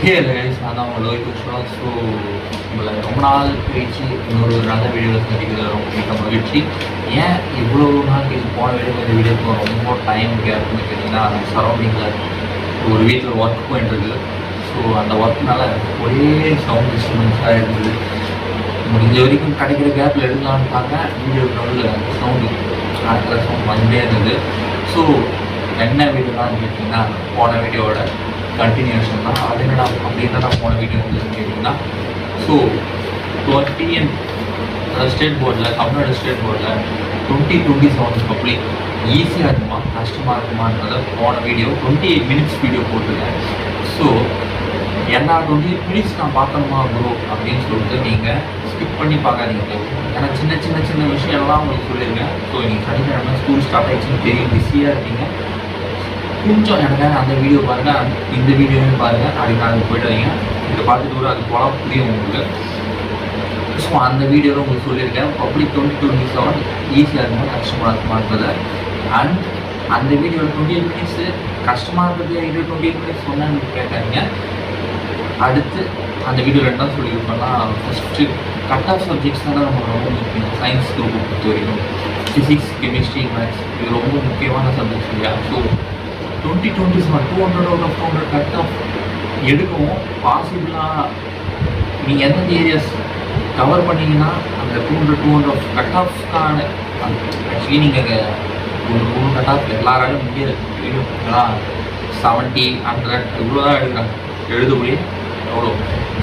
Hey guys, நான் தான் உங்கள் லோஹித் கிருஷ்ணா. ஸோ உங்களை ரொம்ப நாள் கழிச்சு இன்னொரு நல்ல வீடியோவில் சந்திக்கிறது ரொம்ப மிக மகிழ்ச்சி. ஏன் இவ்வளோ நாள் இது போன வீடியோ இந்த வீடியோக்கு ரொம்ப டைம் கேப்னு கேட்டிங்கன்னா, சரௌண்டிங்கில் ஒரு வீட்டில் ஒர்க் போயிட்டுருக்கு. ஸோ அந்த ஒர்க்னால ஒரே சவுண்ட் டிஸ்டர்பன்ஸாக இருந்தது. முடிஞ்ச வரைக்கும் கிடைக்கிற கேப்பில் எடுக்கலான்னு பார்த்தேன். வீடியோ நடுவில் சவுண்டு ஆக்கிற சவுண்ட் வந்துட்டே இருந்தது. ஸோ என்ன வீடியோலாம் கேட்டிங்கன்னா, போன வீடியோவோட கண்டினியூஷன் தான். அது என்னடா அப்படின்னு நான் போன வீடியோ வந்து கேட்டிங்கன்னா, ஸோ 20 ஸ்டேட் போர்டில், தமிழ்நாடு ஸ்டேட் போர்டில் 2027 பப்ளிக் ஈஸியாக இருக்குமா கஷ்டமாக இருக்குமான்றதை போன வீடியோ 28 மினிட்ஸ் வீடியோ போட்டிருக்கேன். ஸோ எல்லா 28 மினிட்ஸ் நான் பார்க்கணுமா ப்ரோ அப்படின்னு சொல்லிட்டு நீங்கள் ஸ்கிப் பண்ணி பார்க்காதீங்க. ஏன்னா சின்ன சின்ன சின்ன விஷயம் எல்லாம் உங்களுக்கு சொல்லியிருக்கேன். ஸோ நீங்கள் சனிக்கிழமை ஸ்கூல் ஸ்டார்ட் ஆகிடுச்சுன்னு தெரியும், பிஸியாக இருக்கீங்க. கொஞ்சம் எனக்கு அந்த வீடியோ பாருங்கள், இந்த வீடியோவே பாருங்கள், அதுக்கு நான் போய்ட்டு வரீங்க. இதை பார்த்துட்டு கூட அது போல புரியும் உங்களுக்கு. ஸோ அந்த வீடியோவில் உங்களுக்கு சொல்லியிருக்கேன், பப்ளிக் 2027 ஈஸியாக இருக்குமா கஷ்டமாக இருக்குமான்றதை. அண்ட் அந்த வீடியோவில் 28 மினிட்ஸு கஷ்டமாக இருக்கிறது 28 மினிட்ஸ் சொன்னேன்னு கேட்காதீங்க. அடுத்து அந்த வீடியோவில் என்ன சொல்லியிருப்பேன்னா, ஃபஸ்ட்டு கட் ஆஃப் சப்ஜெக்ட்ஸ் தானே நம்ம ரொம்ப முக்கியம். சயின்ஸ் குரூப்பை பொறுத்த வரைக்கும் ஃபிசிக்ஸ், கெமிஸ்ட்ரி, மேத்ஸ் இது ரொம்ப முக்கியமான சப்ஜெக்ட்ஸ் இல்லையா. So 2027 200 out of 200 cut off எடுக்கவும் பாசிபிளாக நீங்கள் எந்தெந்த ஏரியாஸ் கவர் பண்ணிங்கன்னா அந்த 200 கட் ஆஃப்கான ஆக்சுவலி நீங்கள் ஒரு கட் ஆஃப் எல்லாராலும் முடியாது. வீடியோங்களா 70, 100 இவ்வளோ தான் எடுக்கிறாங்க. எழுதக்கூடிய எவ்வளோ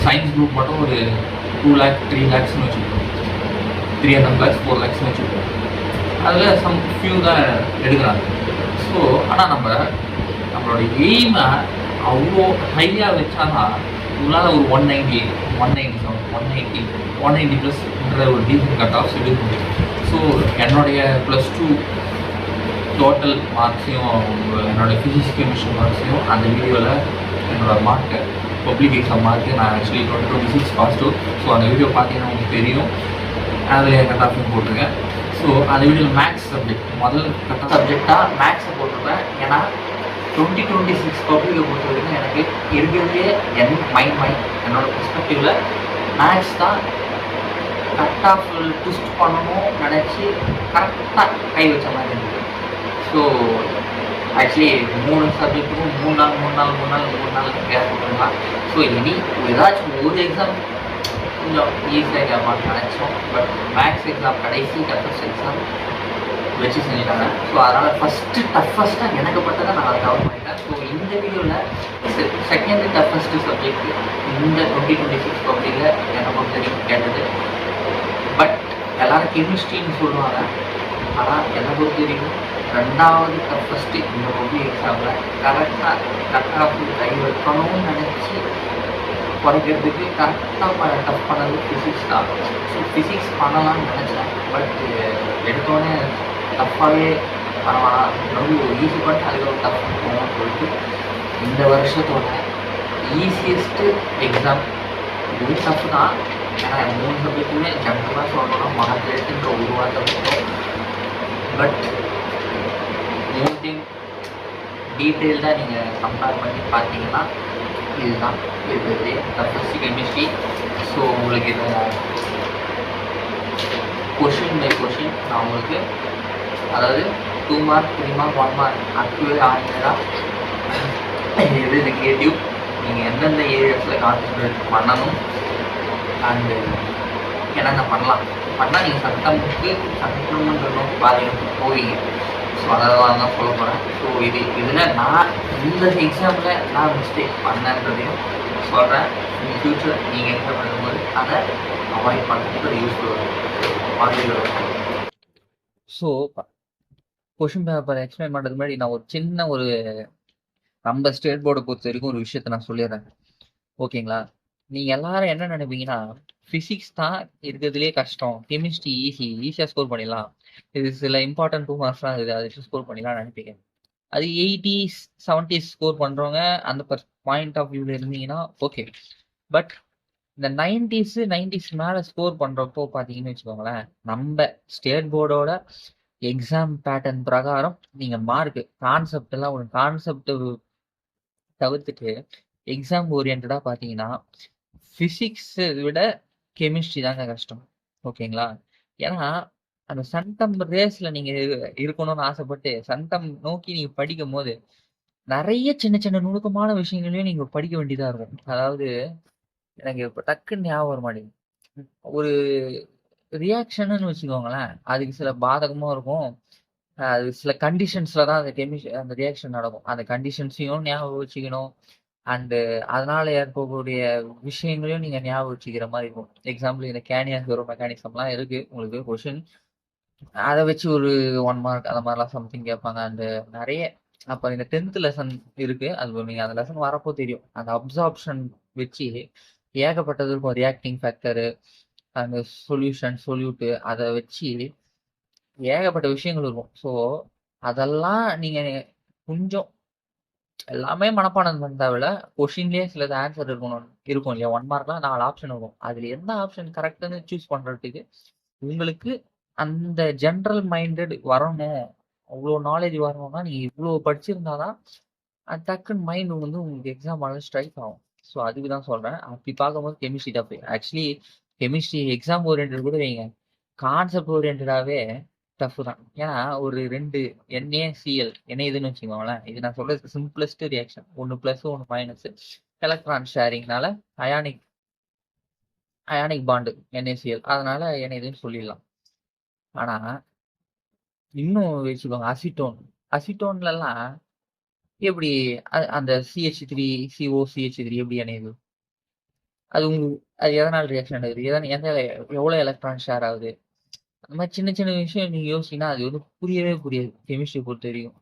சயின்ஸ் குரூப் மட்டும் ஒரு 2 lakh 3 lakhsன்னு வச்சுருக்கோம், 300 lakhs 4 lakhsன்னு வச்சுருக்கோம். அதில் சம் ஃபியூ தான் எடுக்கிறாங்க. ஸோ ஆனால் நம்மளோட எய்மை அவ்வளோ ஹையாக வச்சாதான் உங்களால் ஒரு 190, 190 ப்ளஸ்ன்ற ஒரு டீசன்ட் கட் ஆஃப்ஸ் எடுக்க முடியும். ஸோ என்னுடைய +2 டோட்டல் மார்க்ஸையும் என்னோடய ஃபிசிக்ஸ் கெமிஸ்ட்ரி மார்க்ஸையும் அந்த வீடியோவில் என்னோடய மார்க்கு பப்ளிக் எக்ஸாம் மார்க்கு நான் ஆக்சுவலி 2026 பாஸ் அவுட். ஸோ அந்த வீடியோ பார்த்தீங்கன்னா உங்களுக்கு தெரியும், அதில் கட் ஆஃப்லையும் போட்டிருக்கேன். ஸோ அந்த வீடியோவில் மேக்ஸ் சப்ஜெக்ட் முதல் கட் சப்ஜெக்டாக மேக்ஸை போட்டிருப்பேன். ஏன்னா 2026 பப்ளிக்கை பொறுத்த வரைக்கும் எனக்கு இருக்கிறதுலே என்னோட பெர்ஸ்பெக்டிவில் மேக்ஸ் தான் கட் ஆஃப் ட்விஸ்ட் பண்ணணும் நினச்சி கரெக்டாக கை வச்ச மாதிரி இருந்தது. ஸோ ஆக்சுவலி 3 சப்ஜெக்ட்டுக்கும் 3 நாள் கேப் போட்டுருக்கலாம். ஸோ இனி ஏதாச்சும் ஒரு எக்ஸாம் கொஞ்சம் ஈஸியாக கேட்பான்னு நினச்சோம். பட் மேக்ஸ் எக்ஸாம் கடைசி டஃபஸ்ட் எக்ஸாம் வச்சு செஞ்சுட்டாங்க. ஸோ அதனால் டஃபஸ்ட்டாக எனக்கு பட்டதை நான் அதை கவர் பண்ணிட்டேன். ஸோ இந்த வீடியோவில் செகண்ட் டஃபஸ்ட்டு சப்ஜெக்ட் இந்த 2026 பப்ளிக்கில் என்னை பொறுத்த வரைக்கும் கேட்டது. பட் எல்லோரும் கெமிஸ்ட்ரின்னு சொல்லுவாங்க. ஆனால் என்னை பொறுத்த வரைக்கும் 2வது டஃபஸ்ட்டு இந்த பப்ளிக் எக்ஸாமில் கரெக்டாக கட் ஆஃப் கை வைக்கணும்னு நினச்சி குறைக்கிறதுக்கு கரெக்டாக டஃப் பண்ணது ஃபிசிக்ஸ் தான். ஸோ ஃபிசிக்ஸ் பண்ணலாம்னு நினச்சேன். பட் எடுத்தோடனே டஃப்பாகவே பரவாயில்ல, ரொம்ப ஈஸி பண்ணிட்டு அதுக்கு ஒரு டஃப் போகணும்னு சொல்லிட்டு இந்த வருஷத்தோட ஈஸியஸ்ட்டு எக்ஸாம் இது டஃப் தான். ஏன்னா 3 சப்ஜெக்ட்டுமே ஜென்ரலாக சொல்லணும்னா மார்க்கெட்டுன்ற ஒரு வார்த்தை போட்டோம். பட் 3 டீட்டெயில்டாக நீங்கள் கம்பேர் பண்ணி பார்த்தீங்கன்னா இதுதான் இருக்கிறது டஃபஸ்ட் கெமிஸ்ட்ரி. ஸோ உங்களுக்கு இதை கொஷின் பை கொஷின் நான் உங்களுக்கு, அதாவது 2 mark 3 mark 1 mark ஆக்சுவலி ஆகினா எது நெகட்டிவ், நீங்கள் எந்தெந்த ஏரியாஸில் கான்சன்ட்ரேட் பண்ணணும் அண்டு என்னென்ன பண்ணலாம் நீங்கள் சட்டமன்ற நோக்கி பாதைக்கு போவீங்க. ஸோ அதெல்லாம் தான் சொல்ல போகிறேன். ஸோ இதில் நான் இந்த எக்ஸாமில் நான் மிஸ்டேக் பண்ணேன்றதையும் சொல்கிறேன். இன் ஃப்யூச்சர் நீங்கள் எக்ஸாம் பண்ணும்போது அதை அவாய்ட் பண்ணுறதுக்கு யூஸ்ஃபுல்லாக. ஸோ கொஷின் பேப்பர் எக்ஸ்பிளைன் பண்ணுறது முன்னாடி நான் ஒரு சின்ன நம்ம ஸ்டேட் போர்டை பொறுத்த வரைக்கும் ஒரு விஷயத்தை நான் சொல்லிடுறேன், ஓகேங்களா? நீங்கள் எல்லாரும் என்ன நினைப்பீங்கன்னா, ஃபிசிக்ஸ் தான் இருக்கிறதுலே கஷ்டம், கெமிஸ்ட்ரி ஈஸியாக ஸ்கோர் பண்ணிடலாம், இது சில இம்பார்ட்டன்ட் 2 marksலாம் இருக்குது, அதை ஸ்கோர் பண்ணிடலாம் நினைப்பீங்க. அது 80s 70s ஸ்கோர் பண்ணுறவங்க அந்த பாயிண்ட் ஆஃப் வியூவில் இருந்தீங்கன்னா ஓகே. பட் இந்த 90s மேலே ஸ்கோர் பண்ணுறப்போ பார்த்தீங்கன்னு வச்சுக்கோங்களேன், நம்ம ஸ்டேட் போர்டோட எக்ஸாம் பேட்டர்ன் பிரகாரம் நீங்கள் மார்க்கு கான்செப்டெல்லாம் ஒரு கான்செப்ட் தவிர்த்துட்டு எக்ஸாம் ஓரியன்டா பார்த்தீங்கன்னா ஃபிசிக்ஸை விட கெமிஸ்ட்ரி தாங்க கஷ்டம். ஓகேங்களா? ஏன்னா அந்த சன்டம் ரேஸ்ல நீங்க இருக்கணும்னு ஆசைப்பட்டு சன்டம் நோக்கி நீங்க படிக்கும் போது நிறைய சின்ன சின்ன நுணுக்கமான விஷயங்களையும் நீங்க படிக்க வேண்டியதா இருக்கும். அதாவது எனக்கு இப்ப டக்குன்னு ஞாபகம் வர மாட்டேங்குது. ஒரு ரியாக்ஷன்னு வச்சுக்கோங்களேன், அதுக்கு சில பாதகமும் இருக்கும். அது சில கண்டிஷன்ஸ்ல தான் அந்த ரியாக்ஷன் நடக்கும். அந்த கண்டிஷன்ஸையும் ஞாபகம் வச்சுக்கணும். அண்டு அதனால ஏற்படக்கூடிய விஷயங்களையும் நீங்க ஞாபகம் வச்சுக்கிற மாதிரி இருக்கும். எக்ஸாம்பிள் இந்த கேனியன் ஹீரோ மெக்கானிசம்லாம் இருக்கு உங்களுக்கு கொஷின். அதை வச்சு ஒரு 1 மார்க் அந்த மாதிரிலாம் சம்திங் கேட்பாங்க. அண்டு நிறைய அப்போ இந்த 10th லெசன் இருக்கு. அது நீங்க அந்த லெசன் வரப்போ தெரியும். அந்த அப்சார்ப்ஷன் வச்சு ஏகப்பட்டது இருக்கும். ரியாக்டிங் ஃபேக்டரு, அந்த சொல்யூஷன், சொல்யூட்டு அதை வச்சு ஏகப்பட்ட விஷயங்கள் இருக்கும். ஸோ அதெல்லாம் நீங்க கொஞ்சம் எல்லாமே மனப்பாடம் பண்ண தேவையில்ல. கொஷின்லயே சிலது ஆன்சர் இருக்கும் இல்லையா? 1 மார்க்லாம் 4 ஆப்ஷன் இருக்கும். அதுல எந்த ஆப்ஷன் கரெக்ட்னு சூஸ் பண்றதுக்கு உங்களுக்கு அந்த ஜென்ரல் மைண்டட் வரணும். அவ்வளோ நாலேஜ் வரணும்னா நீங்க இவ்வளோ படிச்சிருந்தாதான் அது டக்குன்னு மைண்ட் வந்து உங்களுக்கு எக்ஸாம் ஆனது ஸ்ட்ரைக் ஆகும். ஸோ அதுக்கு தான் சொல்றேன். அப்படி பார்க்கும்போது chemistry tough. Actually chemistry exam oriented கூட வைங்க. கான்செப்ட் ஓரியன்டாவே டஃப் தான். ஏன்னா ஒரு 2 NaCl இணையுதுன்னு வச்சுக்கோங்களேன். இது நான் சொல்றது சிம்பிளஸ்ட் ரியாக்ஷன். ஒன்று பிளஸ் ஒன்று மைனஸ் எலக்ட்ரான் ஷேரிங்னால அயானிக் அயானிக் பாண்டு NaCl அதனால இணையுதுன்னு சொல்லிடலாம். ஆனா இன்னும் வச்சுக்கோங்க அசிட்டோன். அசிட்டோன்லலாம் எப்படி அந்த CH3 COCH3 எப்படி இணையுது? அது அது எதனால் ரியாக்ஷன் நடக்குது? எந்த எவ்வளோ எலக்ட்ரான் ஷேர் ஆகுது? அந்த மாதிரி சின்ன சின்ன விஷயம் நீங்க யோசிச்சீங்கன்னா அது வந்து புரியவே புரியாது கெமிஸ்ட்ரி பொறுத்த வரைக்கும்.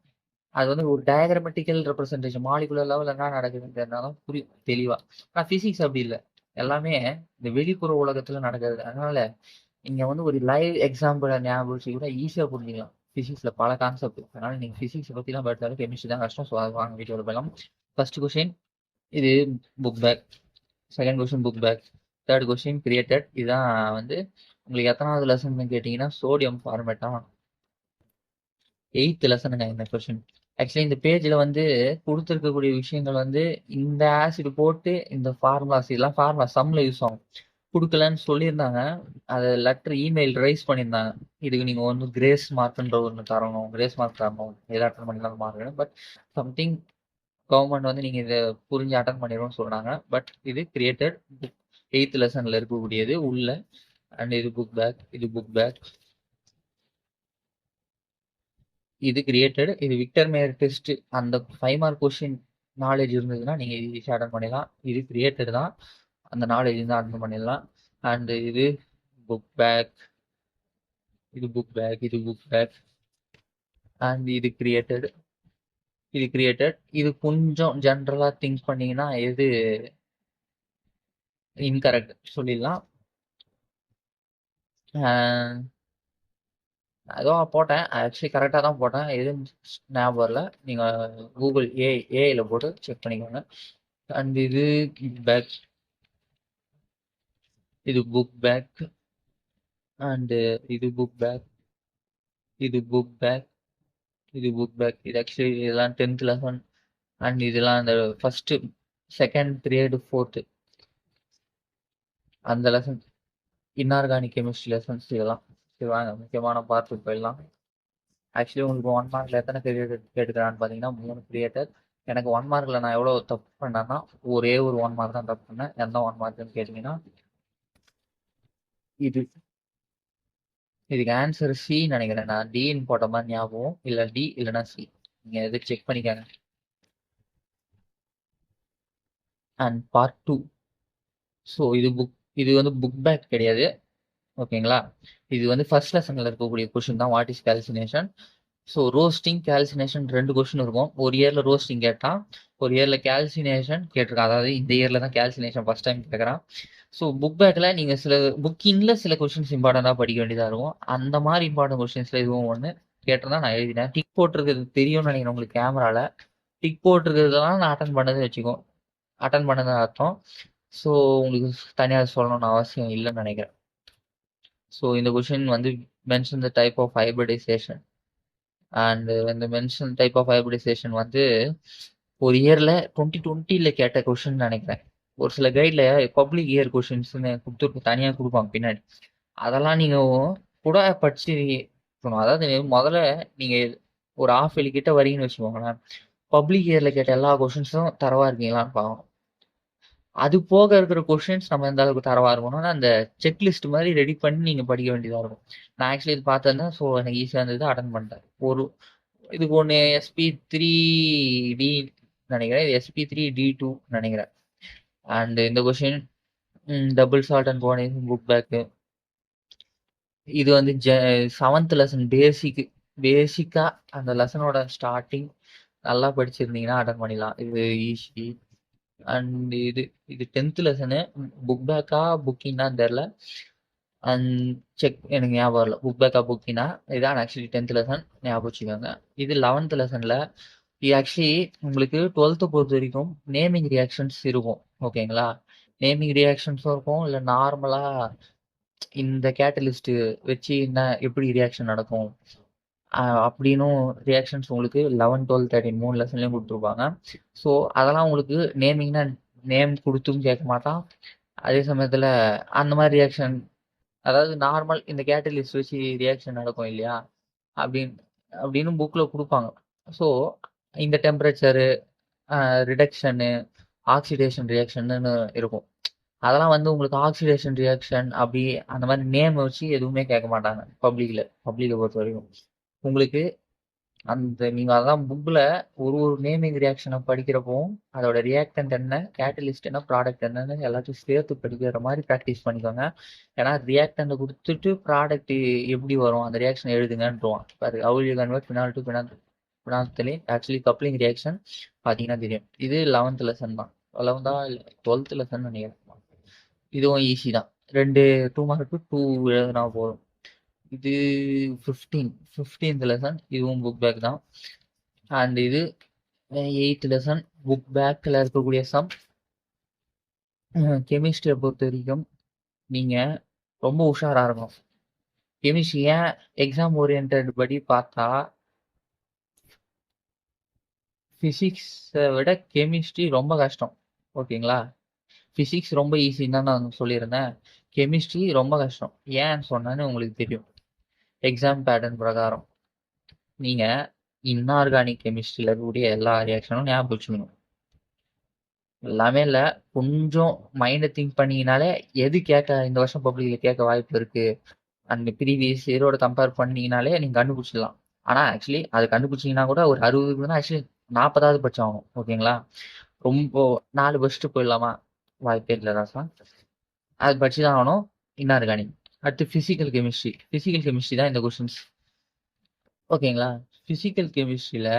அது வந்து ஒரு டயக்ராமெட்டிக்கல் ரெப்ரசன்டேஷன் மாலிகுலர் லெவலில் என்ன நடக்குதுன்றதுனால புரியும் தெளிவா. ஆனால் பிசிக்ஸ் அப்படி இல்லை. எல்லாமே இந்த வெளிப்புற உலகத்துல நடக்கிறது. அதனால நீங்க வந்து ஒரு லைவ் எக்ஸாம்பிள் ஞாபகம் வச்சு கூட ஈஸியா புரிஞ்சுக்கலாம். பிசிக்ஸ்ல பல கான்செப்ட். அதனால நீங்க பிசிக்ஸ் பத்திலாம் படிச்சாலும் கெமிஸ்ட்ரி தான் கஷ்டம். ஸோ அது வாங்க வீடியோவில் போயிடலாம். ஃபர்ஸ்ட் கொஸ்டின் இது book back. Second question book back. Third question created. இதுதான் வந்து உங்களுக்கு எத்தனாவது லெசன் கேட்டீங்கன்னா சோடியம் ஃபார்மேட்டா 8th லெசனுங்க இந்த கொஸ்டின். ஆக்சுவலி இந்த பேஜ்ல வந்து கொடுத்துருக்கக்கூடிய விஷயங்கள் வந்து இந்த ஆசிட் போட்டு இந்த ஃபார்முலாஸ் இதெல்லாம் ஃபார்முலா சம்ல யூஸ் ஆகும். கொடுக்கலன்னு சொல்லியிருந்தாங்க. அதை லெட்டர் இமெயில் ரைஸ் பண்ணியிருந்தாங்க. இதுக்கு நீங்க வந்து கிரேஸ் மார்க்ன்ற ஒன்று தரணும், கிரேஸ் மார்க் தரணும், இதை அட்டன் பண்ணிக்கலாம் மார்க். பட் சம்திங் கவர்மெண்ட் வந்து நீங்க இதை புரிஞ்சு அட்டன் பண்ணிடுவோம்னு சொன்னாங்க. பட் இது கிரியேட்டட் 8th லெசன்ல இருக்கக்கூடியது உள்ள. அண்ட் இது புக் பேக், இது புக் பேக், இது கிரியேட்டட், இது விக்டர் மேயர் டெஸ்ட். அந்த 5 மார்க் கொஸ்டின் நாலேஜ் இருந்ததுன்னா நீங்க இது ஈஸியாக அட்டன் பண்ணிடலாம். இது கிரியேட்டட் தான், அந்த நாலேஜ் தான் அட்டன் பண்ணிடலாம். அண்ட் இது புக் பேக், இது புக் பேக், இது புக் பேக். அண்ட் இது கிரியேட்டட், இது கிரியேட்டட். இது கொஞ்சம் ஜென்ரலா திங்க் பண்ணீங்கன்னா எது இன்கரெக்ட் சொல்லிடலாம். ஏதோ போட்டேன், ஆக்சுவலி கரெக்டாக தான் போட்டேன். எதுவும் ஞாபகம் இல்லை. நீங்கள் கூகுள் ஏஐயில் போட்டு செக் பண்ணிக்கோங்க. அண்ட் இது பேக், இது புக் பேக். அண்டு இது புக் பேக், இது புக் பேக், இது புக் பேக். இது ஆக்சுவலி இதெல்லாம் 10th லெசன். அண்ட் இதெல்லாம் அந்த ஃபர்ஸ்ட் செகண்ட் பீரியட் 4th அந்த லெசன் இன்ஆர்கானிக் கெமிஸ்ட்ரி லெசன்ஸ் இதெல்லாம். சரி வாங்க முக்கியமான பார்ட்டு போயிடலாம். ஆக்சுவலி உங்களுக்கு 1 மார்க்ல எத்தனை கிரியேட்டர் கேட்டுக்கிறான்னு பார்த்தீங்கன்னா 3 கிரியேட்டர். எனக்கு 1 மார்க்ல நான் எவ்வளோ தப்பு பண்ணேன்னா ஒரே ஒரு 1 மார்க் தான் தப்பு பண்ணேன். எந்த 1 மார்க்னு கேட்டிங்கன்னா இது. இதுக்கு ஆன்சர் சி நினைக்கிறேன். நான் டின்னு போட்ட மாதிரி ஞாபகம். இல்லை டி இல்லைன்னா சி. நீங்கள் எது செக் பண்ணிக்கோங்க. And part 2. ஸோ இது வந்து புக் பேக் கிடையாது. ஓகேங்களா? இது வந்து ஃபர்ஸ்ட் லெசனில் இருக்கக்கூடிய கொஷின் தான். What is calcination? So roasting, calcination 2 question இருக்கும். ஒரு இயரில் ரோஸ்டிங் கேட்டான், ஒரு இயரில் கால்சினேஷன் கேட்டிருக்கான். அதாவது இந்த இயரில் தான் கால்சினேஷன் ஃபர்ஸ்ட் டைம் கேட்குறான். ஸோ புக் பேக்கில் நீங்கள் சில கொஸ்டின்ஸ் இம்பார்ட்டண்ட்டாக படிக்க வேண்டியதாக இருக்கும். அந்த மாதிரி இம்பார்ட்டன்ட் கொஸ்டின்ஸில் இதுவும் ஒன்று கேட்டிருந்தா நான் எழுதினேன். டிக் போட்டிருக்கிறது தெரியும்னு நினைக்கிறேன் உங்களுக்கு கேமராவில். டிக் போட்டிருக்கிறதுலாம் நான் அட்டன் பண்ணது வச்சுக்கோ, அட்டன் பண்ணது அர்த்தம். ஸோ உங்களுக்கு தனியாக சொல்லணும்னு அவசியம் இல்லைன்னு நினைக்கிறேன். ஸோ இந்த கொஸ்டின் வந்து mention the type of hybridization. And இந்த மென்ஷன் டைப் ஆஃப் ஹைபிரிடைசேஷன் வந்து ஒரு இயர்ல 2020ல கேட்ட கொஸ்டின் நினைக்கிறேன். ஒரு சில கைட்ல பப்ளிக் இயர் கொஸ்டின்ஸ்னு கொடுத்து தனியா கொடுப்பாங்க பின்னாடி. அதெல்லாம் நீங்க கூட படிச்சு இருக்கணும். அதாவது முதல்ல நீங்க ஒரு ஆஃப் இயர்லி கிட்ட வரீங்கன்னு வச்சுக்கோங்களேன். பப்ளிக் இயர்ல கேட்ட எல்லா கொஸ்டின்ஸும் தரவா இருக்கீங்களான்னு பார்க்கணும். அது போக இருக்கிற கொஸ்டின்ஸ் நம்ம எந்த அளவுக்கு தரவா இருக்கணும்னா அந்த செக்லிஸ்ட் மாதிரி ரெடி பண்ணி நீங்க படிக்க வேண்டியதா இருக்கும். நான் ஆக்சுவலி இது பார்த்தேன், ஸோ எனக்கு ஈஸியாக இருந்தது, அட்டன் பண்ணிட்டேன். ஒரு இதுக்கு ஒன்று SP3D நினைக்கிறேன், இது SP3D2 நினைக்கிறேன். அண்ட் இந்த கொஸ்டின் டபுள் சால்ட் அண்ட் போனேஸ் புக் பேக்கு. இது வந்து 7th லெசன் பேசிக்கா அந்த லெசனோட ஸ்டார்டிங் நல்லா படிச்சிருந்தீங்கன்னா அட்டன் பண்ணிடலாம். இது ஈஸி. அண்ட் இது 10th லெசனு புக் பேக்கா புக்கிங்கான்னு தெரில. அண்ட் செக் எனக்கு ஞாபகம் இல்லை புக் பேக்கா புக்கினா. இதான் ஆக்சுவலி 10th லெசன், ஞாபகம் வச்சுக்கோங்க. இது 11th லெசனில் இது ஆக்சுவலி உங்களுக்கு 12th பொறுத்த வரைக்கும் நேமிங் ரியாக்ஷன்ஸ் இருக்கும். ஓகேங்களா? நேமிங் ரியாக்ஷன்ஸும் இருக்கும். இல்லை நார்மலாக இந்த கேட்டலிஸ்ட் வச்சு என்ன எப்படி ரியாக்ஷன் நடக்கும் அப்படின்னும் ரியாக்ஷன்ஸ் உங்களுக்கு 11, 12, 13 3 லெசன்லையும் கொடுத்துருப்பாங்க. ஸோ அதெல்லாம் உங்களுக்கு நேமிங்னா நேம் கொடுத்தும் கேட்க மாட்டான். அதே சமயத்தில் அந்த மாதிரி ரியாக்ஷன், அதாவது நார்மல் இந்த கேட்டலிஸ்ட் வச்சு ரியாக்ஷன் நடக்கும் இல்லையா, அப்படின்னு அப்படின்னு புக்கில் கொடுப்பாங்க. ஸோ இந்த டெம்பரேச்சரு, ரிடக்ஷனு, ஆக்சிடேஷன் ரியாக்ஷன்னு இருக்கும். அதெல்லாம் வந்து உங்களுக்கு ஆக்சிடேஷன் ரியாக்ஷன் அப்படி அந்த மாதிரி நேம் வச்சு எதுவுமே கேட்க மாட்டாங்க பப்ளிக்கை பொறுத்த வரைக்கும். உங்களுக்கு அந்த நீங்கள் அதான் புக்கில் ஒரு நேமிங் ரியாக்ஷனை படிக்கிறப்போ அதோட ரியாக்டன்ட் என்ன, கேட்டலிஸ்ட் என்ன, ப்ராடக்ட் என்னன்னு எல்லாத்தையும் சேர்த்து படிக்கிற மாதிரி ப்ராக்டிஸ் பண்ணிக்கோங்க. ஏன்னா ரியாக்டன்ட்டை கொடுத்துட்டு ப்ராடக்ட் எப்படி வரும் அந்த ரியாக்ஷன் எழுதுங்கன்றுவான். பாரு, how you convert phenol to ஃபினால்த்திலே ஆக்சுவலி கப்ளிங் ரியாக்ஷன் பார்த்தீங்கன்னா தெரியும். இது 11th லெசன் தான், 11th இல்லை 12th லெசன் நினைக்கிறேன். இதுவும் ஈஸி தான். 2 மார்க்கு 2 எழுதுனா போதும். இது 15th லெசன், இதுவும் புக் பேக் தான். அண்ட் இது 8th லெசன் புக் பேக்கில் இருக்கக்கூடிய சம். கெமிஸ்ட்ரியை பொறுத்த வரைக்கும் நீங்கள் ரொம்ப உஷாராக இருக்கணும். கெமிஸ்ட்ரி ஏன் எக்ஸாம் ஓரியன்ட் படி பார்த்தா ஃபிசிக்ஸை விட கெமிஸ்ட்ரி ரொம்ப கஷ்டம். ஓகேங்களா? ஃபிசிக்ஸ் ரொம்ப ஈஸின்னு தான் நான் சொல்லியிருந்தேன். கெமிஸ்ட்ரி ரொம்ப கஷ்டம். ஏன்னு சொன்னான்னு உங்களுக்கு தெரியும். எக்ஸாம் பேட்டர்ன் பிரகாரம் நீங்கள் இன்ஆர்கானிக் கெமிஸ்ட்ரியில் இருக்கக்கூடிய எல்லா ரியாக்ஷனும் ஞாபகம் வச்சுக்கணும். எல்லாமே இல்லை, கொஞ்சம் மைண்டை திங்க் பண்ணிங்கனாலே எது கேட்க இந்த வருஷம் பப்ளிக்கில் கேட்க வாய்ப்பு இருக்குது அண்ட் ப்ரீவியஸ் இயரோட கம்பேர் பண்ணிங்கனாலே நீங்கள் கண்டுபிடிச்சிடலாம். ஆனால் ஆக்சுவலி அது கண்டுபிடிச்சிங்கன்னா கூட ஒரு 60க்கு தான் ஆக்சுவலி 40வது பட்சம் ஆகும். ஓகேங்களா? ரொம்ப 4 படிச்சுட்டு போயிடலாமா? வாய்ப்பே இல்லை ராசா. அது படிச்சு தான் ஆகணும். இன்ஆர்கானிக். அடுத்து ஃபிசிக்கல் கெமிஸ்ட்ரி தான் இந்த கொஸ்டின்ஸ். ஓகேங்களா? ஃபிசிக்கல் கெமிஸ்ட்ரியில்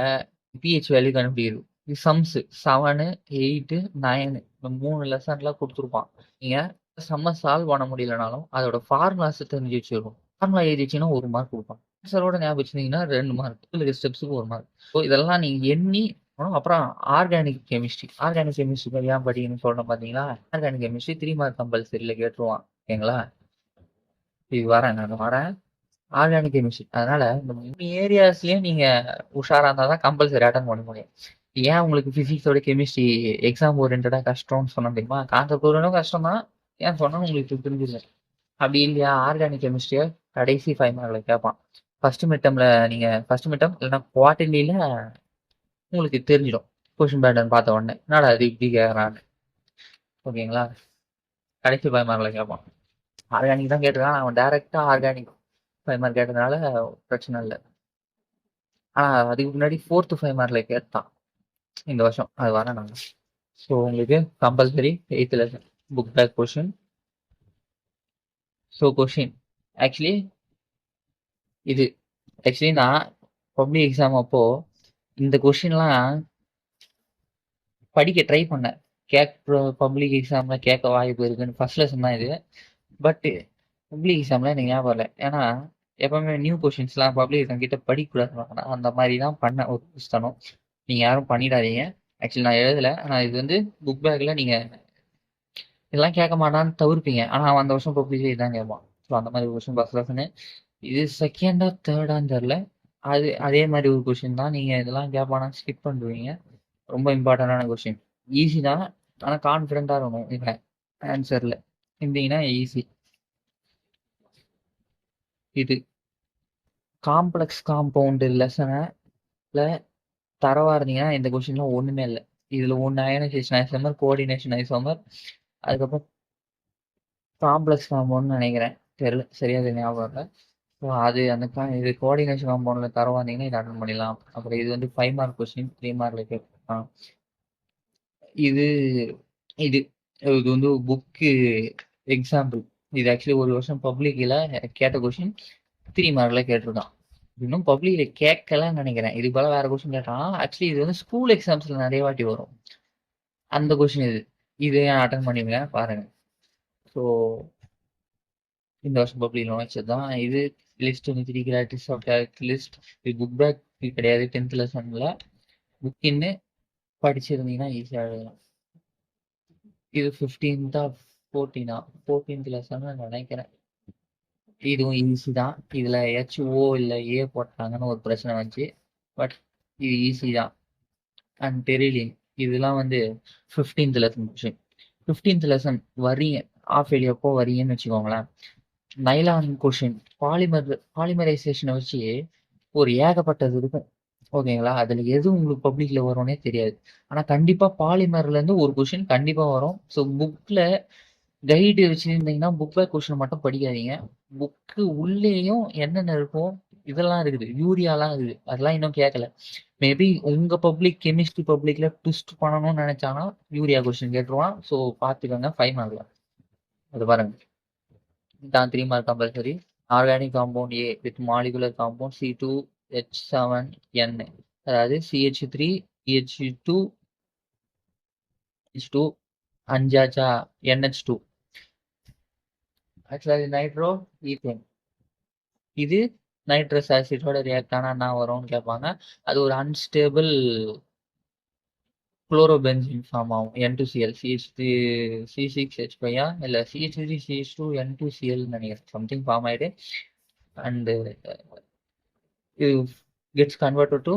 பிஹெச் வேல்யூ கண்டுபிடிக்கிறது. இது சம்ஸு 7, 8, 9 இந்த 3 லெசன்லாம் கொடுத்துருப்பான். நீங்கள் சம்ம சால்வ் பண்ண முடியலனாலும் அதோட ஃபார்முலாஸ் தெரிஞ்சு வச்சுருக்கோம். ஃபார்முலா எழுதி வச்சிங்கன்னா 1 மார்க் கொடுப்பான். ஆன்சரோட ஞாபகம் வச்சுருந்தீங்கன்னா 2 மார்க். இல்லை ஸ்டெப்ஸுக்கு 1 மார்க். ஸோ இதெல்லாம் நீங்கள் எண்ணி. அப்புறம் ஆர்கானிக் கெமிஸ்ட்ரி ஏன் படிக்கணும்னு சொல்கிறேன் பார்த்தீங்களா? ஆர்கானிக் கெமிஸ்ட்ரி 3 மார்க் கம்பல்சரியில் கேட்டுருவான். ஓகேங்களா? இது நான் வரேன். ஆர்கானிக் கெமிஸ்ட்ரி, அதனால இந்த 3 ஏரியாஸ்லயும் நீங்க உஷாரா இருந்தா தான் கம்பல்சரி அட்டன் பண்ண முடியும். ஏன் உங்களுக்கு பிசிக்ஸோட கெமிஸ்ட்ரி எக்ஸாம் ஓரியன்டா கஷ்டம்னு சொன்னா தெரியுமா? கான்செப்ட் ஓரியன்டும் கஷ்டம் தான். ஏன் சொன்னா உங்களுக்கு புரிஞ்சுது. அப்படி இல்லையா, ஆர்கானிக் கெமிஸ்ட்ரியை கடைசி 5 மார்க்ல கேட்பான். ஃபர்ஸ்ட் மிட்டம்ல நீங்க ஃபர்ஸ்ட் மிட்டம் இல்லைன்னா குவார்டர்லியில உங்களுக்கு தெரிஞ்சிடும். கொஸ்டின் பேட்டர்ன் பார்த்த உடனே என்னடா அது இப்படி கேட்கறான்னு. ஓகேங்களா? கடைசி 5 மார்க்ல கேட்பான். ஆர்கானிக் தான் கேட்டிருக்கான், அவன் டைரக்டா ஆர்கானிக் 5 மார்க் கேட்டதுனால பிரச்சனை இல்லை. ஆனால் அதுக்கு முன்னாடி 4th 5 மார்க்ல கேட்டான் இந்த வருஷம். அது வரேன் நாங்கள். ஸோ உங்களுக்கு compulsory 8th lesson book back question. So question actually இது நான் பப்ளிக் எக்ஸாம் அப்போ இந்த கொஷின்லாம் படிக்க ட்ரை பண்ணேன். பப்ளிக் எக்ஸாம்ல கேட்க வாய்ப்பு இருக்குன்னு ஃபர்ஸ்ட் லெசன் தான் இது. பட் பப்ளிக் எக்ஸாம்ல எனக்கு ஞாபகம் இல்லை. ஏன்னா எப்பவுமே நியூ கொஷின்ஸ்லாம் பப்ளிக் எக்ஸாம் கிட்ட படிக்கக்கூடாது. அந்த மாதிரி தான் பண்ண ஒரு புஸ்தகம். நீங்கள் யாரும் பண்ணிடாதீங்க. ஆக்சுவலி நான் எழுதலை, ஆனால் இது வந்து புக் பேக்கில் நீங்கள் இதெல்லாம் கேட்க மாட்டான்னு தவிர்ப்பீங்க. ஆனால் அவன் அந்த வருஷம் பப்ளிக் இதான் கேட்பான். ஸோ அந்த மாதிரி ஒரு கொஷின் ஃபர்ஸ்ட் லெசனு. இது செகண்டா தேர்டான்னு தெரில. அதே மாதிரி ஒரு கொஷின் தான். நீங்கள் இதெல்லாம் கேட்பானா ஸ்கிப் பண்ணுவீங்க. ரொம்ப இம்பார்ட்டண்டான கொஸ்டின். ஈஸி தான். ஆனா கான்ஃபிடென்ட்டா இருக்கணும் இதுல ஆன்சர்ல. இருந்தீங்கன்னா ஈஸி. இது காம்ப்ளெக்ஸ் காம்பவுண்ட் லெசன்ல தரவா இருந்தீங்கன்னா இந்த கொஸ்டின்லாம் ஒண்ணுமே இல்ல. இதுல ஒண்ணு அயனைசேஷன் ஐசோமர், கோஆர்டினேஷன் ஐசோமர், அதுக்கப்புறம் காம்ப்ளெக்ஸ் காம்பவுண்ட்னு நினைக்கிறேன். தெரியல, சரியா அது ஞாபகம் இல்லை. ஸோ அது அந்த இது கோஆர்டினேஷன் காம்பவுண்ட்ல தரவா இருந்தீங்கன்னா இதை அட்டன் பண்ணிடலாம். அப்புறம் இது வந்து 5 மார்க் கொஸ்டின், 3 மார்க்ல கேட்கலாம். இது இது இது வந்து புக்கு எக்ஸாம்பிள். இது ஆக்சுவலி ஒரு வருஷம் பப்ளிக்ல கேட்ட கொஸ்டின் 3 மார்க்ல கேட்டிருக்கான். இன்னும் பப்ளிக்ல கேட்கலன்னு நினைக்கிறேன். இது போல வேற கொஸ்டின் கேட்டான். ஆக்சுவலி இது வந்து ஸ்கூல் எக்ஸாம்ஸ்ல நிறைய வாட்டி வரும். அந்த கொஸ்டின் இது நான் அட்டன் பண்ணிருக்கேன் பாருங்க. ஸோ இந்த வருஷம் பப்ளிக்ல வச்சது தான் இது. லிஸ்ட் 23 கிராட்டிஸ் ஆஃப் லிஸ்ட். இது புக் பேக் கிடையாது. 10th லெசன்ல புக்கின்னு படிச்சிருந்தீங்கன்னா ஈஸியாக எழுதலாம். இது 15th 14th லெசன் நினைக்கிறேன். இதுவும் ஈஸி தான். இதுல ஹெச்ஓ இல்லை ஏ போட்டாங்கன்னு ஒரு பிரச்சனை வந்துச்சு. பட் இது ஈஸி தான். அண்ட் டெரிலின் இதெல்லாம் வந்து 15th lesson question. 15th lesson வரீங்க, ஆஃப் இயர்லி அப்போ வரீங்கன்னு வச்சுக்கோங்களேன். நைலான் கொஷின், பாலிமரைசேஷனை வச்சு ஒரு ஏகப்பட்டது இருக்கும். ஓகேங்களா? அதுல எது உங்களுக்கு பப்ளிக்ல வரும்னே தெரியாது. ஆனா கண்டிப்பா பாலிமர்ல இருந்து ஒரு கொஷின் கண்டிப்பா வரும். ஸோ புக்ல கைடு வச்சிருந்தீங்கன்னா புக் பேக் கொஷின் மட்டும் படிக்காதீங்க. புக்கு உள்ளேயும் என்னென்ன இருக்கும் இதெல்லாம் இருக்குது. யூரியாலாம் இருக்குது. அதெல்லாம் இன்னும் கேட்கல. மேபி உங்க பப்ளிக் கெமிஸ்ட்ரி பப்ளிக்ல ட்விஸ்ட் பண்ணணும்னு நினைச்சாங்கன்னா யூரியா கொஸ்டின் கேட்டுருவான். ஸோ பார்த்துக்கோங்க. 5 மார்க்ல அது பாருங்க. தான் 3 mark compulsory. Organic compound A with molecular compound C2H7N, அதாவது CH3 CH2 H2 அஞ்சாச்சா NH2. ஆக்சுவலா நைட்ரோ ஈத்தேன். இது நைட்ரஸ் ஆசிடோட ரியாக்ட் ஆனா என்ன வரும்னு கேட்பாங்க. அது ஒரு அன்ஸ்டேபிள் குளோரோபென்சின் ஃபார்ம் ஆகும். N2Cl CH3 C6H5 இல்ல CH3 CH2 N2Cl நினைக்கிறேன். சம்திங் ஃபார்ம் ஆயிடு. அண்ட் இது கெட்ஸ் கன்வெர்டட் டு,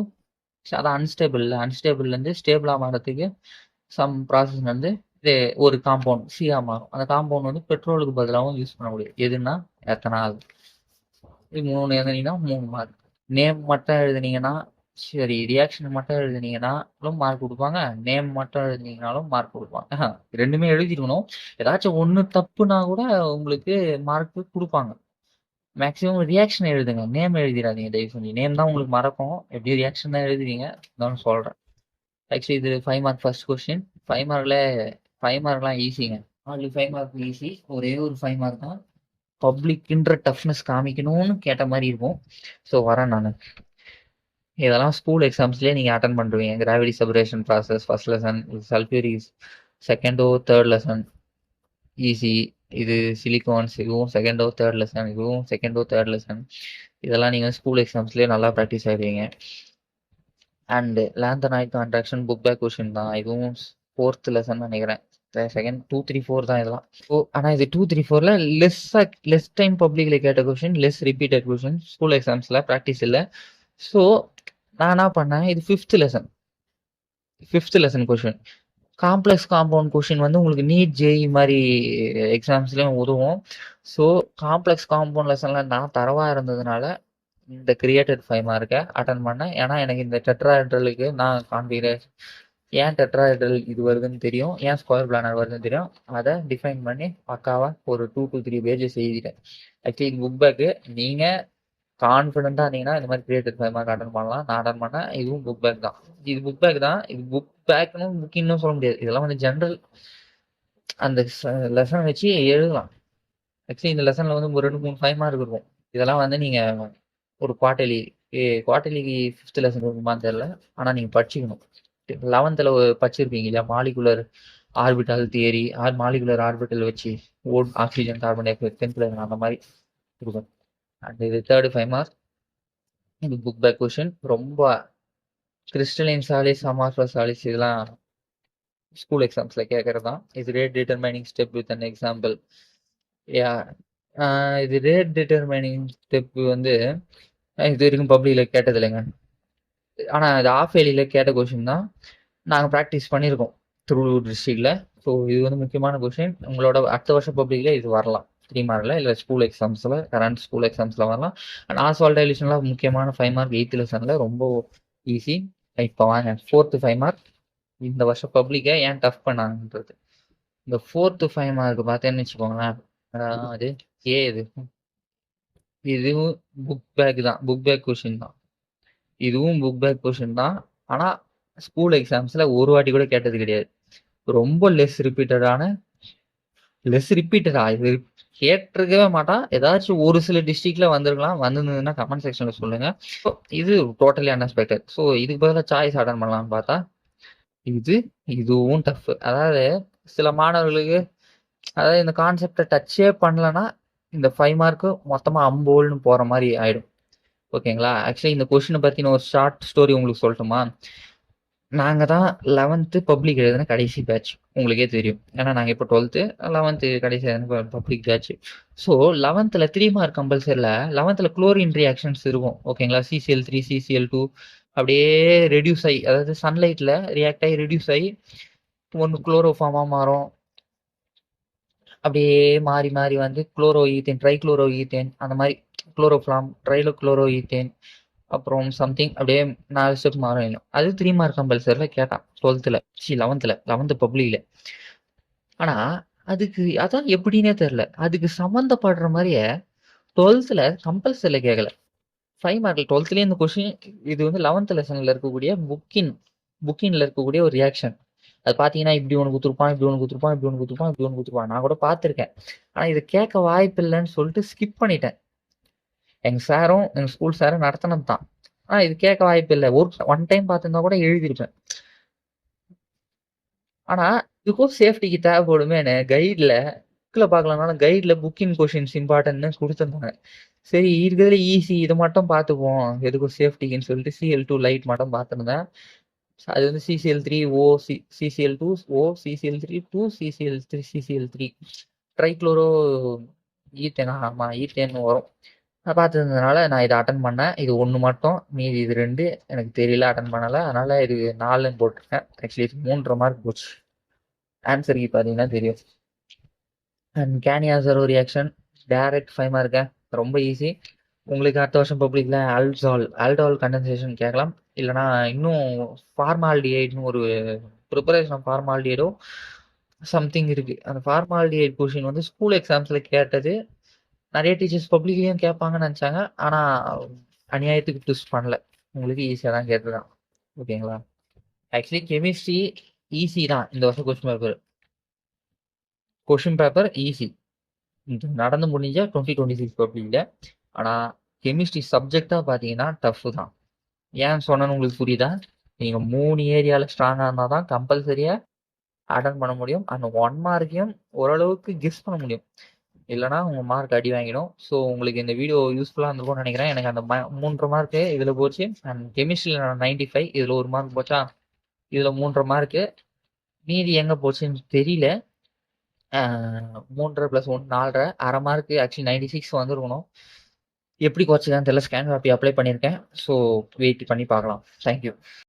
அது அன்ஸ்டேபிள்லேருந்து ஸ்டேபிளாக மாறதுக்கு சம் ப்ராசஸ் வந்து இது ஒரு காம்பவுண்ட் சியா மாறும். அந்த காம்பவுண்ட் வந்து பெட்ரோலுக்கு பதிலாகவும் யூஸ் பண்ண முடியும். எதுனா எத்தனால். இது 3 எழுதுனீங்கன்னா 3 மார்க். நேம் மட்டும் எழுதுனீங்கன்னா சரி, ரியாக்ஷன் மட்டும் எழுதுனீங்கன்னாலும் மார்க் கொடுப்பாங்க, நேம் மட்டும் எழுதுனீங்கனாலும் மார்க் கொடுப்பாங்க. ரெண்டுமே எழுதிருக்கணும். ஏதாச்சும் ஒன்று தப்புனா கூட உங்களுக்கு மார்க் கொடுப்பாங்க. மேக்ஸிமம் ரியாக்ஷன் எழுதுங்க, நேம் எழுதிடாதீங்க தயவு செஞ்சு. நேம் தான் உங்களுக்கு மறக்கும். எப்படி ரியாக்ஷன் தான் எழுதுவீங்க, நான் சொல்கிறேன். ஆக்சுவலி இது 5 மார்க் ஃபர்ஸ்ட் கொஸ்டின். 5 மார்க்ல 5 மார்க்லாம் ஈஸிங்க. Only 5 mark easy. ஒரே ஒரு 5 மார்க் தான் பப்ளிக்ன்ற டஃப்னஸ் காமிக்கணும்னு கேட்ட மாதிரி இருக்கும். ஸோ வரேன் நான். இதெல்லாம் ஸ்கூல் எக்ஸாம்ஸ்லேயே நீங்கள் அட்டன் பண்ணுவீங்க. Gravity separation process first lesson, சல்ஃபியூரிஸ் செகண்டோ தேர்ட் லெசன் ஈஸி. இது சிலிகான்ஸ், இதுவும் செகண்டோ தேர்ட் லெசன், இதுவும் செகண்டோ தேர்ட் லெசன். இதெல்லாம் நீங்கள் ஸ்கூல் எக்ஸாம்ஸ்லேயே நல்லா ப்ராக்டிஸ் ஆகிடுவீங்க. And lanthanide contraction book back question தான். இதுவும் 4th லெசன் நினைக்கிறேன். செகண்ட் 2, 3, 4 தான் இதெல்லாம். ஸோ ஆனால் இது 2, 3, 4ல லெஸ் டைம் பப்ளிக்ல கேட்ட question, less repeated question. School எக்ஸாம்ஸில் ப்ராக்டிஸ் இல்லை. ஸோ நான் என்ன பண்ணேன், இது 5th lesson question. Complex compound question வந்து உங்களுக்கு நீட் ஜேஇ மாதிரி எக்ஸாம்ஸ்லேயும் உதவும். ஸோ காம்ப்ளெக்ஸ் காம்பவுண்ட் லெசனில் நான் தரவாக இருந்ததுனால இந்த கிரியேட்டட் 5 மார்க்கை அட்டன் பண்ணேன். ஏன்னா எனக்கு இந்த டெட்ராஹெட்ரலுக்கு நான் கான்ஃபிகரேஷன், ஏன் டெட்ராஹெட்ரல் இது வருதுன்னு தெரியும், ஏன் ஸ்கொயர் பிளானர் வருதுன்னு தெரியும். அதை டிஃபைன் பண்ணி பக்காவாக ஒரு 2 to 3 பேஜஸ் எழுதிட்டேன். ஆக்சுவலி புக் பேக்கு நீங்கள் கான்ஃபிடென்ட்டாக இருந்தீங்கன்னா இந்த மாதிரி கிரியேட்டட் 5 மார்க் அட்டன் பண்ணலாம். நான் அட்டன் பண்ணேன். இதுவும் புக் பேக் தான். இது புக் பேக் தான். இது புக் பேக்னு புக்கிங்னு சொல்ல முடியாது. இதெல்லாம் வந்து ஜென்ரல் அந்த லெசன் வச்சு எழுதலாம். ஆக்சுவலி இந்த லெசனில் வந்து ஒரு 2, 3 5 மார்க் இருக்கும். இதெல்லாம் வந்து நீங்கள் ஒரு குவார்டர்லிக்கு 5th லெசன் இருக்குமான்னு தெரியல. ஆனால் நீங்கள் படிச்சுக்கணும். 11th படிச்சிருப்பீங்க இல்லையா, molecular orbital theory, molecular orbital வச்சு oxygen, carbon dioxide 10th lesson அந்த மாதிரி இருக்கும். அண்ட் இது 3rd 5 மார்க். இது புக் பேக் கொஷின். ரொம்ப கிறிஸ்டலின் சாலிஸ், அமார்ஃபஸ் சாலிஸ் இதெல்லாம் ஸ்கூல் எக்ஸாம்ஸில் கேட்கறது தான். இது rate determining step with an example. இது ரேட் டிட்டர்மைனிங் ஸ்டெப் வந்து இது வரைக்கும் பப்ளிக்ல கேட்டது இல்லைங்க. ஆனால் அது ஆஃப் இயர்லியில் கேட்ட கொஷின் தான். நாங்கள் ப்ராக்டிஸ் பண்ணியிருக்கோம் திருவள்ளூர் டிஸ்ட்ரிக்டில். ஸோ இது வந்து முக்கியமான கொஷின். உங்களோட அடுத்த வருஷம் பப்ளிக்கில் இது வரலாம். 3 மார்க்கில் இல்லை ஸ்கூல் எக்ஸாம்ஸில், கரண்ட் ஸ்கூல் எக்ஸாம்ஸில் வரலாம். அண்ட் ஆஸ்வால்ட் டைலியூஷன்லாம் முக்கியமான 5 மார்க் 8th லெசனில் ரொம்ப ஈஸி. இப்போ வாங்க 4th 5 மார்க் இந்த வருஷம் பப்ளிக்கை ஏன் டஃப் பண்ணாங்கன்றது. இந்த 4th 5 மார்க் பார்த்தேன்னு வச்சுக்கோங்களேன், அது இதுவும் புக் பேக் தான், புக் பேக் கொஷின் தான். இதுவும் புக் பேக் கொஷின் தான். ஆனால் ஸ்கூல் எக்ஸாம்ஸில் ஒரு வாட்டி கூட கேட்டது கிடையாது. ரொம்ப லெஸ் ரிப்பீட்டடா இது கேட்டிருக்கவே மாட்டான். ஏதாச்சும் ஒரு சில டிஸ்ட்ரிக்ட்ல வந்திருக்கலாம். வந்திருந்ததுன்னா கமெண்ட் செக்ஷன்ல சொல்லுங்க. ஸோ இது டோட்டலி அன்எக்ஸ்பெக்டட். ஸோ இதுக்கு பதிலாக சாய்ஸ் அட்டன் பண்ணலாம்னு பார்த்தா இதுவும் டஃப். அதாவது சில மாணவர்களுக்கு அதாவது இந்த கான்செப்டை டச்சே பண்ணலன்னா இந்த 5 மார்க்கு மொத்தமாக அம்போல்னு போகிற மாதிரி ஆயிடும். ஓகேங்களா? ஆக்சுவலி இந்த கொஸ்டினை பற்றின ஒரு ஷார்ட் ஸ்டோரி உங்களுக்கு சொல்லட்டுமா? நாங்கள் தான் 11th பப்ளிக் எழுதின கடைசி பேட்ச். உங்களுக்கே தெரியும். ஏன்னா நாங்கள் இப்போ 12th 11th கடைசி public batch. So 11th 3 mark கம்பல்சரியில் 11th குளோரின் ரியாக்ஷன்ஸ் இருக்கும். ஓகேங்களா? CCl3 CCl2 அப்படியே ரெடியூஸ் ஆகி, அதாவது சன்லைட்டில் ரியாக்ட் ஆகி ரெடியூஸ் ஆகி ஒன்று குளோரோஃபார்மாக மாறும். அப்படியே மாறி மாறி வந்து குளோரோ ஈத்தேன், ட்ரைக்ளோரோ ஈத்தேன், அந்த மாதிரி குளோரோஃப்ளாம், ட்ரைலோக்ளோரோ ஈத்தேன், அப்புறம் சம்திங் அப்படியே 4 ஸ்டெப் மாறும். அது 3 மார்க் கம்பல்சரியில் கேட்டான் 11th பப்ளிக்ல. ஆனால் அதுக்கு அதான் எப்படின்னே தெரில. அதுக்கு சம்மந்தப்படுற மாதிரியே 12th கம்பல்சரியில் கேட்கல. 5 மார்க்கில் 12th இந்த கொஷின் இது வந்து 11th லெசனில் இருக்கக்கூடிய புக்கின்ல இருக்கக்கூடிய ஒரு ரியாக்ஷன். அது பார்த்தீங்கன்னா இப்படி ஒன்று கொடுத்துருப்பான், இப்படி ஒன்று கொடுத்துருப்பான், இப்படி ஒன்று கொடுத்துருப்பான், இப்படி ஒன்று கொடுத்துருப்பான். நான் கூட பார்த்துருக்கேன். ஆனால் இது கேட்க வாய்ப்பு இல்லைன்னு சொல்லிட்டு ஸ்கிப் பண்ணிட்டேன். எங்கள் ஸ்கூல் சாரும் நடத்தினது தான். ஆனால் இது கேட்க வாய்ப்பு இல்லை. ஒன் டைம் பார்த்துருந்தா கூட எழுதியிருப்பேன். ஆனால் இதுக்கும் சேஃப்டிக்கு தேவைப்படுமேனு புக்கில் பார்க்கலனாலும் கைடில் புக்கிங் கொஷின்ஸ் இம்பார்ட்டன்ட்னு கொடுத்துருந்தாங்க. சரி இருக்கிறதுல ஈஸி இதை மட்டும் பார்த்துப்போம் எதுக்கும் சேஃப்டிக்குன்னு சொல்லிட்டு CL2 லைட் மட்டும் பார்த்துருந்தேன். அது வந்து CCl3 O, CCl2 O, CCl3 2, CCl3 CCl3 trichloro ethane. ஆமாம் ஈத்தேன்னு வரும். நான் பார்த்துருந்ததுனால நான் இதை அட்டன் பண்ணேன். இது ஒன்று மட்டும், மீதி இது 2 எனக்கு தெரியல, அட்டன் பண்ணலை. அதனால் இது 4ன்னு போட்டிருக்கேன். ஆக்சுவலி இது 3.5 மார்க் போச்சு. ஆன்சருக்கு பார்த்தீங்கன்னா தெரியும். அண்ட் கேன் ஆன்சர் ஒரு ரியாக்ஷன் டைரக்ட் 5 மார்க்கு ரொம்ப ஈஸி. உங்களுக்கு அடுத்த வருஷம் பப்ளிக்கில் ஆல்டால் கண்டென்சேஷன் கேட்கலாம். இல்லைனா இன்னும் ஃபார்மால்டிஹைட்னு ஒரு ப்ரிப்பரேஷன் ஆஃப் ஃபார்மால்டிஹைடோ சம்திங் இருக்குது. அந்த ஃபார்மால்டிஹைட் கொஷின் வந்து ஸ்கூல் எக்ஸாம்ஸில் கேட்டது. நிறைய டீச்சர்ஸ் பப்ளிக்லேயும் கேட்பாங்கன்னு நினச்சாங்க. ஆனால் அநியாயத்துக்கு ட்விஸ்ட் பண்ணல. உங்களுக்கு ஈஸியாக தான் கேட்டுருக்கான். ஓகேங்களா? ஆக்சுவலி கெமிஸ்ட்ரி ஈஸி தான் இந்த வருஷம் கொஷின் பேப்பர் ஈஸி. நடந்து முடிஞ்ச 2026 பப்ளிக்ல. ஆனால் கெமிஸ்ட்ரி சப்ஜெக்டாக பார்த்தீங்கன்னா டஃப் தான். ஏன் சொன்னேன்னு உங்களுக்கு புரியுதா? நீங்கள் 3 ஏரியாவில் ஸ்ட்ராங்காக இருந்தால் தான் கம்பல்சரியாக அட்டன் பண்ண முடியும். அந்த 1 மார்க்கையும் ஓரளவுக்கு கெஸ் பண்ண முடியும். இல்லைனா உங்கள் மார்க் அடி வாங்கிடும். ஸோ உங்களுக்கு இந்த வீடியோ யூஸ்ஃபுல்லாக இருந்திருக்கும்னு நினைக்கிறேன். எனக்கு அந்த 3.5 மார்க்கு இதில் போச்சு. அண்ட் கெமிஸ்ட்ரியில் நான் 95, இதில் 1 மார்க் போச்சா, இதில் 3.5 மார்க்கு. மீதி எங்கே போச்சுன்னு தெரியல. 3.5 + 1 4.5 1/2 மார்க்கு. ஆக்சுவலி 96 வந்துருக்கணும். எப்படி குறைச்சிக்கான்னு தெரியல. ஸ்கேன் காப்பி அப்ளை பண்ணியிருக்கேன். ஸோ வெயிட் பண்ணி பார்க்கலாம். தேங்க்யூ.